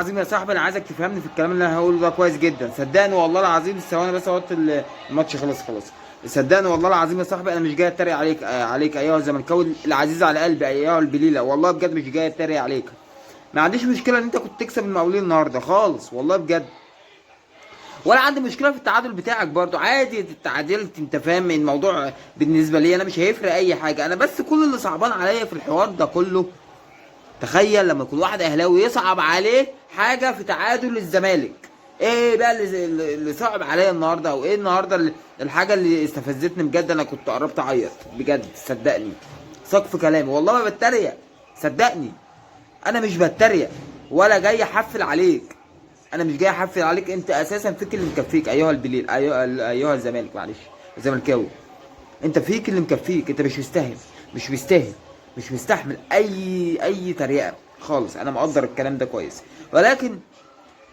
العظيم يا صاحبي انا عايزك تفهمني في الكلام اللي انا هقوله ده كويس جدا. صدقني والله العظيم، ثواني بس اهوت الماتش خلاص. صدقني والله العظيم يا صاحبي انا مش جاي اتريق عليك ايها الزملكاوي العزيز على قلبي، ايها البليله، والله بجد مش جاي اتريق عليك. ما عنديش مشكله ان انت كنت تكسب المقاولين النهارده خالص، والله بجد. ولا عندي مشكله في التعادل بتاعك برضو، عادي اتعادلت، انت فاهم الموضوع. بالنسبه لي انا مش هيفرق اي حاجه. انا بس كل اللي صعبان عليا في الحوار ده كله، تخيل لما يكون واحد اهلاوي يصعب عليه حاجه في تعادل الزمالك. ايه بقى اللي صعب عليا النهارده، او ايه النهارده الحاجه اللي استفزتني بجد؟ انا كنت قربت اعيط بجد، صدقني. ثق في كلامي والله ما بتريق، صدقني. انا مش بتريق ولا جاي احفل عليك. انا مش جاي احفل عليك، انت اساسا فيك اللي مكفيك ايها البليل، ايها الزمالك، معلش الزملكاوي. انت فيك اللي مكفيك، انت مش مستاهل، مش مستاهل، مش مستحمل اي تريقه خالص. انا مقدر الكلام ده كويس، ولكن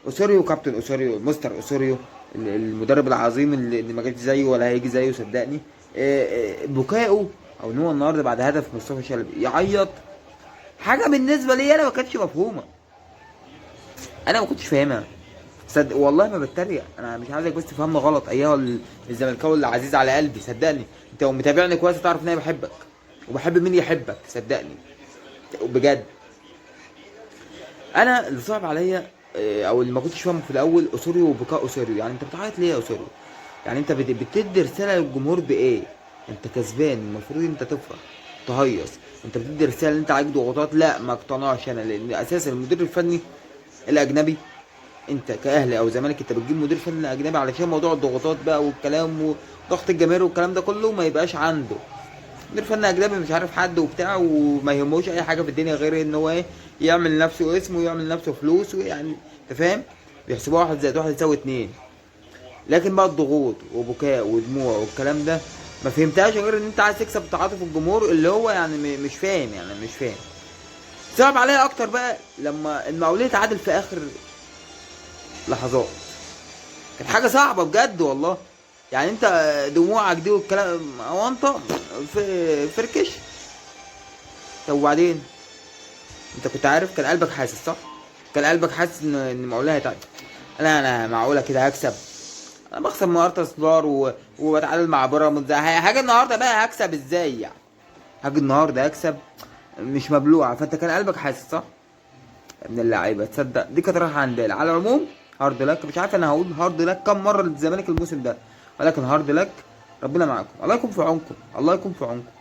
اسوريو، كابتن اسوريو، مستر اسوريو، المدرب العظيم اللي ما جاش زيه ولا هيجي زيه صدقني. بكائه، او ان هو النهارده بعد هدف مصطفى شلبي يعيط، حاجه بالنسبه لي انا ما كانتش مفهومه. انا ما كنتش فاهمها. صدق والله ما بتريق، انا مش عايزك بس تفهمني غلط ايها الزملكاوي العزيز على قلبي. صدقني انت لو متابعني كويس تعرف ان انا بحبك، وبحب مين يحبك، صدقني بجد. انا اللي صعب عليا او اللي ما كنتش فاهمه في الاول، اسوريو وبكاء اسوريو. يعني انت بتعيط ليه يا اسوريو؟ يعني انت بتدي رساله للجمهور بايه؟ انت كسبان، المفروض انت تفرح تهيص. انت بتدي رساله ان انت عليك ضغوطات. لا ما اقتنعش انا، لان اساسا المدير الفني الاجنبي، انت كاهلي او زمالك انت بتجيب مدير فني اجنبي علشان موضوع الضغوطات بقى والكلام وضغط الجماهير والكلام ده كله ما يبقاش عنده. مدير فني اجنبي مش عارف حد وبتاع، وما يهموش اي حاجه في الدنيا غير ان هو ايه، يعمل لنفسه اسم ويعمل لنفسه فلوس، ويعني انت فاهم، بيحسبوها واحد زائد واحد يساوي اتنين. لكن بقى الضغوط وبكاء ودموع والكلام ده ما فهمتهاش غير ان انت عايز تكسب تعاطف الجمهور، اللي هو يعني مش فاهم، يعني مش فاهم. صعب عليا اكتر بقى لما المقاولين تعادل في اخر لحظات. كانت حاجه صعبه بجد والله. يعني انت دموعك دي والكلام، هو انت فركش. طب وبعدين؟ انت كنت عارف، كان قلبك حاسس صح؟ كان قلبك حاسس ان معقوله هيتعادل. انا معقوله كده هكسب؟ انا بخسر من ارتا سولار وبتعادل مع بيراميدز، هاجي النهارده بقى هكسب ازاي يعني؟ هاجي النهارده هكسب مش مبلوعه. فانت كان قلبك حاسس صح؟ يا ابن اللعيبه، تصدق دي كانت رايحه عن بالي. على العموم هارد لك، مش عارف انا هقول هارد لك كم مره للزمالك الموسم ده، ولكن هارد لك. ربنا معاكم، الله يكون في عونكم، الله يكون في عونكم.